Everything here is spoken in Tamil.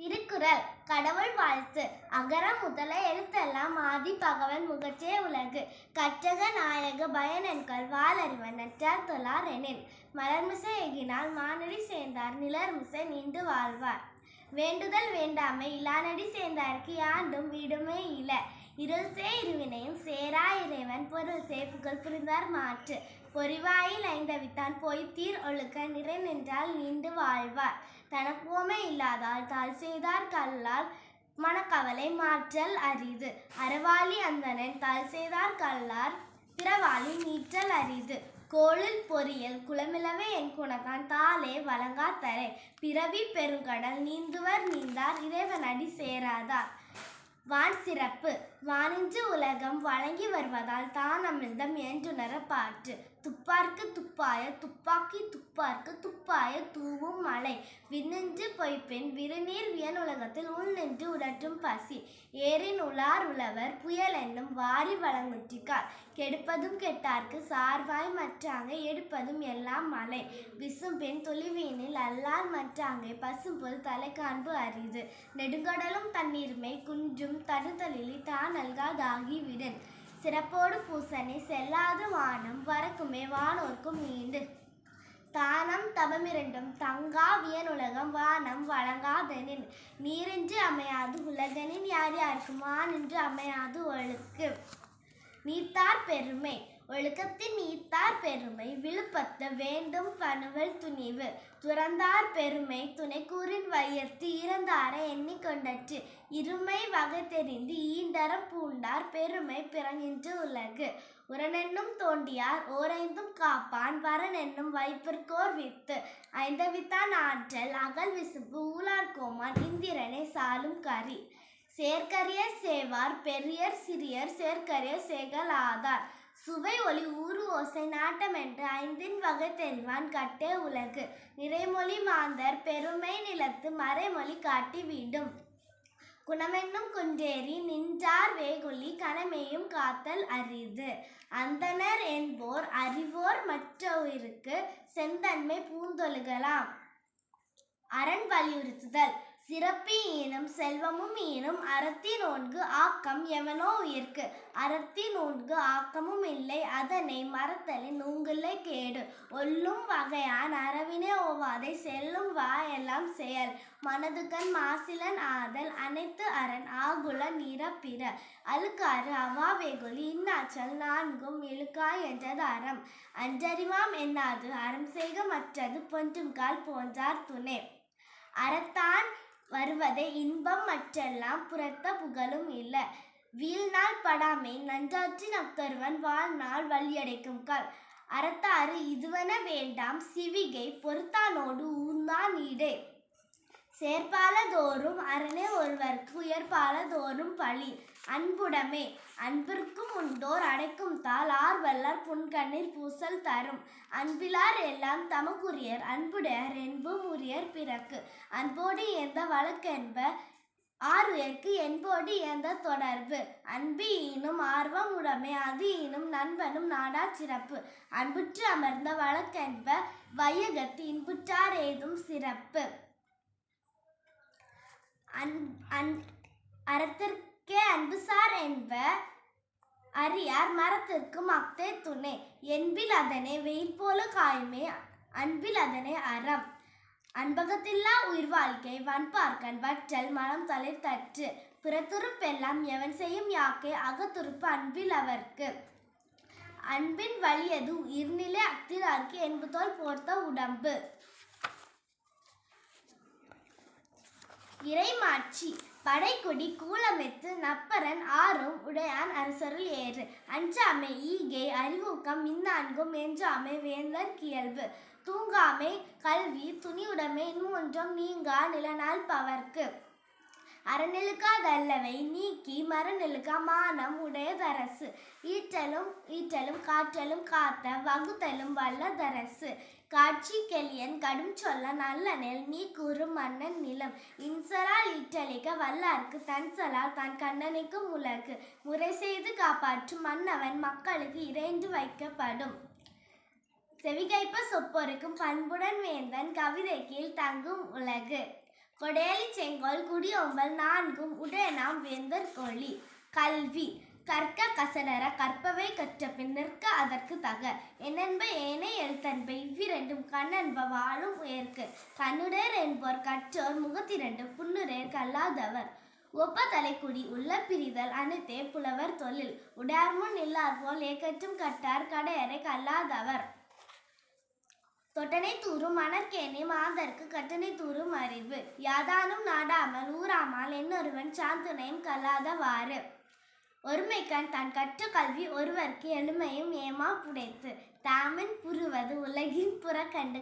திருக்குறள் கடவுள் வாழ்த்து. அகர முதல எழுத்தெல்லாம் ஆதி பகவன் முகற்றே உலகு. கற்றக நாயக பயனென்கள் வாளறிவன் நற்றார் தொழார் எனின். மலர்மிசை எகினால் மானடி சேர்ந்தார் நிலர்மிசை நீண்டு வாழ்வார். வேண்டுதல் வேண்டாமை இலானடி சேர்ந்தார்க்கு யாண்டும் வீடுமே இல. இருள்சே இருவினையும் சேரா இறைவன் பொருள்சே புகழ் புரிந்தார் மாற்று. பொறிவாயில் ஐந்தவித்தான் பொய்த்தீர் ஒழுக்க நிறை நின்றால் நீண்டு வாழ்வார். தனக்குவமை இல்லாதால் தாழ் செய்தார் கல்லால் மனக்கவலை மாற்றல் அரிது. அறவாளி அந்தணன் தாழ் செய்தார் கல்லார் பிறவாளி நீற்றல் அரிது. கோளில் பொறியல் குளமிலவே என் குணத்தான் தாளே வழங்கா தரை. பிறவி பெருங்கடல் நீந்துவர் நீந்தார் இறைவனடி சேராதார். வான் சிறப்பு. வானின்று உலகம் வழங்கி வருவதால் தான் அமிர்தம் என்றுணர பாற்று. துப்பார்க்கு துப்பாய துப்பாக்கி துப்பார்க்கு துப்பாய தூவும் மலை. விண்ணின்று பொய்ப்பெண் விருநீர் வியன் உலகத்தில் உள்நின்று உடற்றும் பசி. ஏரின் உலார் உழவர் புயல் என்னும் வாரி வளங்குற்றிக்கால். கெடுப்பதும் கெட்டார்க்கு சார்வாய் மற்றாங்கே எடுப்பதும் எல்லாம் மலை. விசும்பின் துளிவீனில் அல்லால் மற்றாங்கே பசும்பொல் தலை காண்பு அரிது. நெடுங்கடலும் தண்ணீர்மை குன்றும் தடுதலிலி தான் நல்காதாகி விடன். சிறப்போடு பூசனை செல்லாது வானம் வரக்குமே வானோர்க்கும் மீண்டு. தானம் தவமிரண்டும் தங்கா வியனுலகம் வானம் வழங்காதெனின். நீரின்றி அமையாது உலகெனின் யார் யாருக்கும் வானின்று அமையாது ஒழுக்கு. நீத்தார் பெருமை. ஒழுக்கத்தின் நீத்தார் பெருமை விழுப்பத்த வேண்டும் பணுவல் துணிவு. துறந்தார் பெருமை துணைக்கூறின் வையத்து இறந்தாரை எண்ணிக்கொண்டற்று. இருமை வகை தெரிந்து ஈண்டரம் பூண்டார் பெருமை பிறங்கின்று உலகு. உரனென்னும் தோண்டியார் ஓரைந்தும் காப்பான் வரனென்னும் வைப்பிற்கோர் வித்து. ஐந்தவித்தான் ஆற்றல் அகல் விசும்பு ஊலார் கோமான் இந்திரனை சாலும் கரி. சேர்க்கரிய சேவார் பெரியர் சிறியர் சேர்க்கரிய சேகல் ஆதார். சுவை ஒளி ஊறு ஓசை நாட்டம் என்று ஐந்தின் வகை தெரிவான் கட்டே உலகு. நிறைமொழி மாந்தர் பெருமை நிலத்து மறைமொழி காட்டி வீடும். குணமென்னும் குன்றேறி நின்றார் வேகுலி கணமேயும் காத்தல் அரிது. அந்தணர் என்போர் அறிவோர் மற்றோருக்கு செந்தன்மை பூந்தொழுகலாம். அரண் வலியுறுத்துதல். சிறப்பி ஈனும் செல்வமும் ஈனும் அறத்தினோன்கு ஆக்கம் எவனோ உயிர்க்கு. அறத்தினோன்கு ஆக்கமும் இல்லை அதனை மறத்தலின் நூங்கில்லை கேடு. ஒல்லும் வகையான் அறவினை ஓவாதை செல்லும் வா எல்லாம் செயல். மனதுகண் மாசிலன் ஆதல் அனைத்து அரண் ஆகுல நீர பிற. அழுக்காறு அவா வேகுலி இன்னாற்றல் நான்கும் இழுக்காய் என்றது அறம். அன்றறிவாம் என்னாது அறம் செய்க மற்றது பொன்றும்கால் போன்றார் துணை. அறத்தான் வருவதை இன்பம் மற்றெல்லாம் புறத்த புகழும் இல்ல. வீழ்நாள் படாமை நன்றாற்றி நக்தருவன் வாழ்நாள் வழியடைக்கும் கால். அறத்தாறு இதுவென வேண்டாம் சிவிகை பொறுத்தானோடு ஊர்ந்தான் ஈடே. சேர்ப்பால தோறும் அரணே ஒருவர்க்கு உயர்பால தோறும் பழி. அன்புடைமை. அன்பிற்கும் உண்டோர் அடைக்கும் தாள் ஆர்வல்லர் புன்கண்ணீர் பூசல் தரும். அன்பிலார் எல்லாம் தமக்குரியர் அன்புடையர் என்பும் உரியர் பிறக்கு. அன்போடு இயந்த வழக்கென்ப ஆறுயர்க்கு என்போடு இயந்த தொடர்பு. அன்பு ஈனும் ஆர்வம் உடைமை அது ஈனும் நண்பனும் நாடா சிறப்பு. அன்புற்று அமர்ந்த வழக்கென்ப வையகத்து இன்புற்றார் ஏதும் சிறப்பு. அறத்திற்கே அன்புசார் என்ப அறியார் மரத்திற்கு மக்தே துணை. என்பில் அதனை வெயில் போல காயுமே அன்பில் அதனை அறம். அன்பகத்தில்லா உயிர் வாழ்க்கை வன்பார்க்கன் வற்றல் மனம் தளிர் தற்று. பிறத்துறுப்பெல்லாம் எவன் செய்யும் யாக்கை அகத்துறுப்பு அன்பில் அவர்க்கு. அன்பின் வலியது உயிர்நிலை அக்திரார்க்கு என்பதோல் போர்த்த உடம்பு. இறைமாட்சி. படைக்குடி கூலமெத்து நப்பரன் ஆறும் உடையான் அரசருள் ஏறு. அஞ்சாமை ஈகை அறிவூக்கம் இந்நான்கும் எஞ்சாமை வேந்தர் கியல்பு. தூங்காமை கல்வி துணியுடைமை இன்னொன்றும் நீங்கா நிலநாள் பவர்க்கு. அறநெழுக்கா தல்லவை நீக்கி மரநெழுக்கா மானம் உடையதரசு. ஈற்றலும் காற்றலும் காத்த வகுத்தலும் வல்லதரசு. காட்சி கெளியன் கடும் சொல்ல நல்லனெல் நீ கூறும் மன்னன் நிலம். இன்சலால் ஈற்றளிக்க வல்லார்க்கு தன்சலால் தான் கண்ணனிக்கும் உலகு. முறை செய்து காப்பாற்றும் மன்னவன் மக்களுக்கு இறைந்து வைக்கப்படும். செவிகைப்ப சொப்பொருக்கும் பண்புடன் வேந்தன் கவிதை கீழ் தங்கும் உலகு. கொடேலி செங்கோல் குடியொம்பல் நான்கும் உடையனாம் வேந்தர் கொள்ளி. கல்வி கற்க கசடர கற்பவை கற்றபின் நிற்க அதற்கு தக. எண்ணென்ப ஏனை எழுத்தன்ப இவ்விரண்டும் கண்ணென்ப வாழும் உயர்க்கு. கண்ணுடையர் என்போர் கற்றோர் முகத்திரண்டு புன்னுடையர் கல்லாதவர். ஒப்ப தலைக்குடி உள்ள பிரிதல் அனைத்தே புலவர் தொழில். உடையார்முன் இல்லார் போல் ஏக்கற்றும் கட்டார் கடையரை கல்லாதவர். தொட்டனை தூரும் மணற்கேணி மாந்தர்க்கு கட்டணை தூரும் அறிவு. யாதானும் நாடாமல் ஊராமல் என்னொருவன் சாந்துணையும் கல்லாதவாறு. ஒருமைக்கண் தான் கற்ற கல்வி ஒருவர்க்கு எளிமையும் ஏமா புடைத்து. தாமின் புறுவது உலகின் புறக்கண்டு